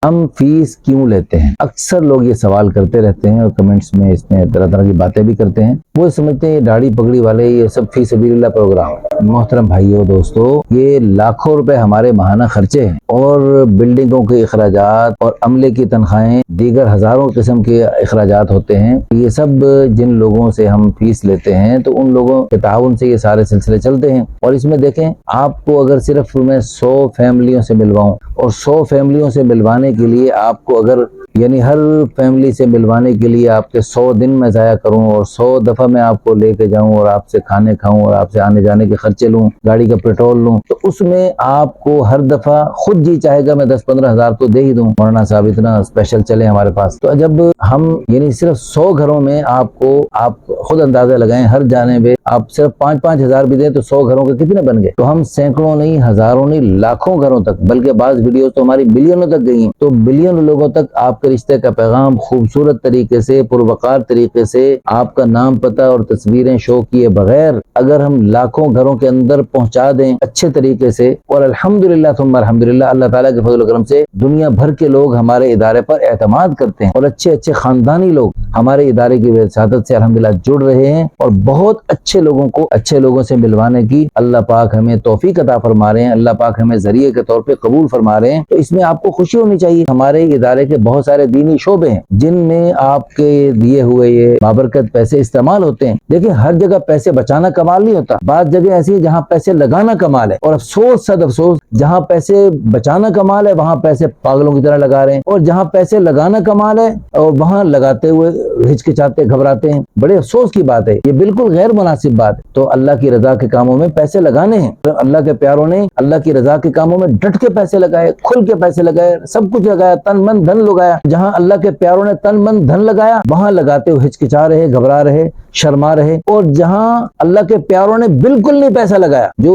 ہم فیس کیوں لیتے ہیں؟ اکثر لوگ یہ سوال کرتے رہتے ہیں اور کمنٹس میں اس میں طرح طرح کی باتیں بھی کرتے ہیں. وہ سمجھتے ہیں داڑھی پگڑی والے یہ سب فی سبیل اللہ پروگرام. محترم بھائیو دوستو، یہ لاکھوں روپے ہمارے ماہانہ خرچے ہیں اور بلڈنگوں کے اخراجات اور عملے کی تنخواہیں، دیگر ہزاروں قسم کے اخراجات ہوتے ہیں. یہ سب جن لوگوں سے ہم فیس لیتے ہیں تو ان لوگوں کے تعاون سے یہ سارے سلسلے چلتے ہیں. اور اس میں دیکھیں، آپ کو اگر صرف میں 100 فیملیوں سے ملواؤں اور 100 فیملیوں سے ملوانے کے لیے آپ کو اگر یعنی ہر فیملی سے ملوانے کے لیے آپ کے 100 دن میں ضائع کروں اور 100 دفعہ میں آپ کو لے کے جاؤں اور آپ سے کھانے کھاؤں اور آپ سے آنے جانے کے خرچے لوں، گاڑی کا پیٹرول لوں، تو اس میں آپ کو ہر دفعہ خود جی چاہے گا میں 10-15 ہزار تو دے ہی دوں. مولانا صاحب اتنا اسپیشل چلے ہمارے پاس. تو جب ہم یعنی صرف 100 گھروں میں آپ خود اندازہ لگائیں، ہر جانے پہ آپ صرف 5-5 ہزار بھی دیں تو 100 گھروں کے کتنے بن گئے؟ تو ہم سینکڑوں نہیں، ہزاروں نہیں، لاکھوں گھروں تک، بلکہ بعض ویڈیوز تو ہماری ملینوں تک گئی ہیں. تو بلین لوگوں تک آپ کے رشتے کا پیغام خوبصورت طریقے سے، پروقار طریقے سے، آپ کا نام پتہ اور تصویریں شو کیے بغیر اگر ہم لاکھوں گھروں کے اندر پہنچا دیں اچھے طریقے سے، اور الحمدللہ ثم الحمدللہ اللہ تعالیٰ کے فضل و کرم سے دنیا بھر کے لوگ ہمارے ادارے پر اعتماد کرتے ہیں اور اچھے اچھے خاندانی لوگ ہمارے ادارے کی وساطت سے الحمدللہ جڑ رہے ہیں اور بہت اچھے لوگوں کو اچھے لوگوں سے ملوانے کی اللہ پاک ہمیں توفیق عطا فرما رہے ہیں، اللہ پاک ہمیں ذریعے کے طور پہ قبول فرما رہے ہیں. تو اس میں آپ کو خوشی ہونی چاہیے. ہمارے ادارے کے بہت سارے دینی شعبے ہیں جن میں آپ کے دیے ہوئے یہ بابرکت پیسے استعمال ہوتے ہیں. دیکھیں، ہر جگہ پیسے بچانا کمال نہیں ہوتا. بعض جگہ ایسی ہے جہاں پیسے لگانا کمال ہے، اور افسوس صد افسوس جہاں پیسے بچانا کمال ہے وہاں پیسے پاگلوں کی طرح لگا رہے ہیں، اور جہاں پیسے لگانا کمال ہے اور وہاں لگاتے ہوئے ہچکچاتے گھبراتے ہیں. بڑے افسوس کی بات ہے، یہ بالکل غیر مناسب بات ہے. تو اللہ کی رضا کے کاموں میں پیسے لگانے ہیں. اللہ کے پیاروں نے اللہ کی رضا کے کاموں میں ڈٹ کے پیسے لگائے، کھل کے پیسے لگائے، سب کچھ لگایا، تن من دھن لگایا. جہاں اللہ کے پیاروں نے تن من دھن لگایا وہاں لگاتے ہوئے ہچکچا رہے، گھبرا رہے، شرما رہے. اور جہاں اللہ کے پیاروں نے بالکل نہیں پیسہ لگایا، جو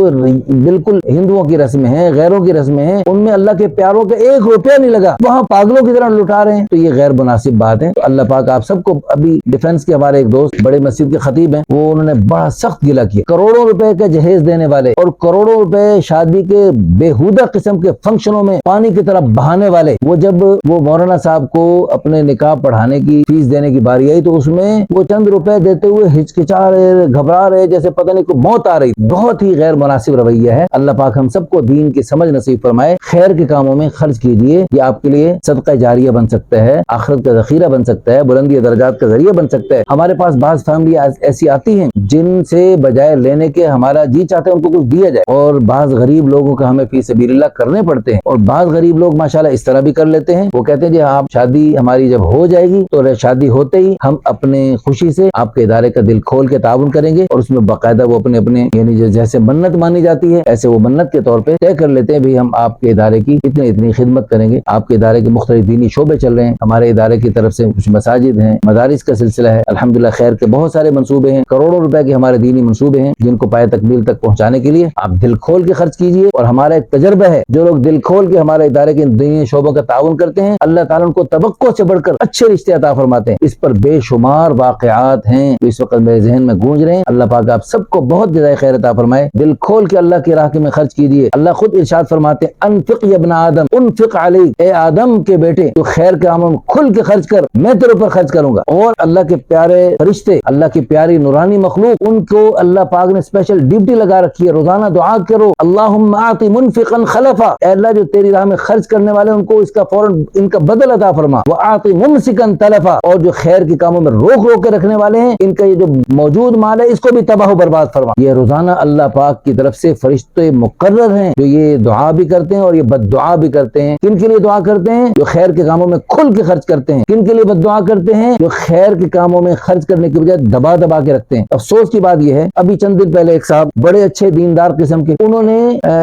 بالکل ہندوؤں کی رسمیں ہیں، غیروں کی رسمیں ہیں، ان میں اللہ کے پیاروں کے 1 روپیہ نہیں لگا، وہاں پاگلوں کی طرح لٹا رہے ہیں. تو یہ غیر مناسب بات ہے. تو اللہ پاک آپ سب کو، ابھی ڈیفنس کے ہمارے ایک دوست بڑے مسجد کے خطیب ہیں، وہ انہوں نے بڑا سخت گلہ کیا، کروڑوں روپے کا جہیز دینے والے اور کروڑوں روپے شادی کے بےہودہ قسم کے فنکشنوں میں پانی کی طرح بہانے والے، وہ جب وہ مولانا صاحب کو اپنے نکاح پڑھانے کی فیس دینے کی باری آئی تو اس میں وہ چند روپے دیتے ہوئے ہچکچا رہے، گھبرا رہے، جیسے پتہ نہیں کوئی موت آ رہی. بہت ہی غیر مناسب رویہ ہے. اللہ پاک ہم سب کو دین کی سمجھ نصیب فرمائے. خیر کے کاموں میں خرچ کیجئے، یہ آپ کے لیے صدقہ جاریہ بن سکتا ہے، آخرت کا ذخیرہ بن سکتا ہے، بلندی درجات کا ذریعہ بن سکتا ہے. ہمارے پاس بعض فیملی ایسی آتی ہیں جن سے بجائے لینے کے ہمارا جی چاہتے ہیں ان کو کچھ دیا جائے، اور بعض غریب لوگوں کا ہمیں فی سبیل اللہ کرنے پڑتے ہیں. اور بعض غریب لوگ ماشاءاللہ اس طرح بھی کر لیتے ہیں، وہ کہتے ہیں جی آپ شادی ہماری جب ہو جائے گی تو شادی ہوتے ہی ہم اپنے خوشی سے آپ کے ادارے کا دل کھول کے تعاون کریں گے. اور اس میں باقاعدہ وہ اپنے یعنی جیسے منت مانی جاتی ہے ایسے وہ منت کے طور پہ طے کر لیتے ہیں بھی ہم آپ کے ادارے کی اتنی خدمت کریں گے. آپ کے ادارے کے مختلف دینی شعبے چل رہے ہیں، ہمارے ادارے کی طرف سے کچھ مساجد ہیں، مدارس کا سلسلہ ہے، الحمدللہ خیر کے بہت سارے منصوبے ہیں، کروڑوں روپے کے ہمارے دینی منصوبے ہیں جن کو پائے تکمیل تک پہنچانے کے لیے آپ دل کھول کے خرچ کیجئے. اور ہمارا ایک تجربہ ہے، جو لوگ دل کھول کے ہمارے ادارے کے دینی شعبوں کا تعاون کرتے ہیں اللہ تعالیٰ ان کو توقع سے بڑھ کر اچھے رشتے عطا فرماتے ہیں. اس پر بے شمار واقعات ہیں جو اس وقت میرے ذہن میں گونج رہے ہیں. اللہ پاک آپ سب کو بہت جزائے خیر عطا فرمائے. دل کھول کے اللہ کی راہ میں خرچ کیجئے. اللہ خود ارشاد فرماتے ہیں انفق یا ابن آدم انفق علیک، اے آدم کے بیٹے تو خیر کے کاموں میں کھل کے خرچ کر، میں تیرے اوپر خرچ کروں گا. اور اللہ کے پیارے فرشتے، اللہ کی پیاری نورانی مخلوق، ان کو اللہ پاک نے اسپیشل ڈیوٹی لگا رکھی ہے، روزانہ دعا کرو اللہم آتی منفقا خلفا، اے اللہ جو تیری راہ میں خرچ کرنے والے ان کو اس کا فوراً ان کا بدل عطا فرما، وآتی ممسکا تلفا، اور جو خیر کے کاموں میں روک کے رکھنے والے ہیں ان کا یہ جو موجود مال ہے اس کو بھی تباہ و برباد فرما. یہ روزانہ اللہ پاک کی طرف سے فرشتے مقرر ہیں جو یہ دعا بھی کرتے ہیں اور یہ بد دعا بھی کرتے ہیں. کن کے لیے دعا کرتے ہیں؟ جو خیر کے کاموں میں کھل کے خرچ کرتے ہیں. کن کے لیے بد دعا کرتے ہیں؟ جو خیر کے کاموں میں خرچ کرنے کی بجائے دبا کے رکھتے ہیں. افسوس کی بات یہ ہے، ابھی چند دن پہلے ایک صاحب بڑے اچھے دیندار قسم کے، انہوں نے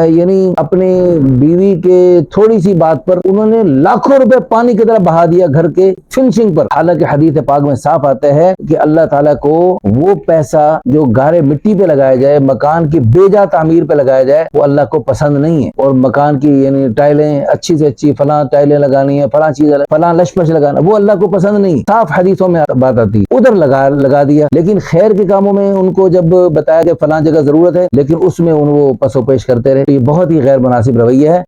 یعنی اپنی بیوی کے تھوڑی سی بات پر انہوں نے لاکھوں روپے پانی کی طرح بہا دیا گھر کے فنشنگ پر. حالانکہ حدیث پاک میں صاف آتا ہے کہ اللہ تعالیٰ کو وہ پیسہ جو گارے مٹی پہ لگایا جائے، مکان کی بے جا تعمیر پہ لگایا جائے، وہ اللہ کو پسند نہیں ہے. اور مکان کی یعنی ٹائلیں اچھی سے اچھی فلاں ٹائلیں لگانی ہے، فلاں چیز فلاں لشپش لگانا، وہ اللہ کو پسند نہیں. صاف حدیثوں میں بات آتی ہے، ادھر لگا دیا. لیکن خیر کے کاموں میں ان کو جب بتایا کہ فلاں جگہ ضرورت ہے لیکن اس میں وہ پسو پیش کرتے رہے. یہ بہت ہی غیر مناسب رویہ ہے.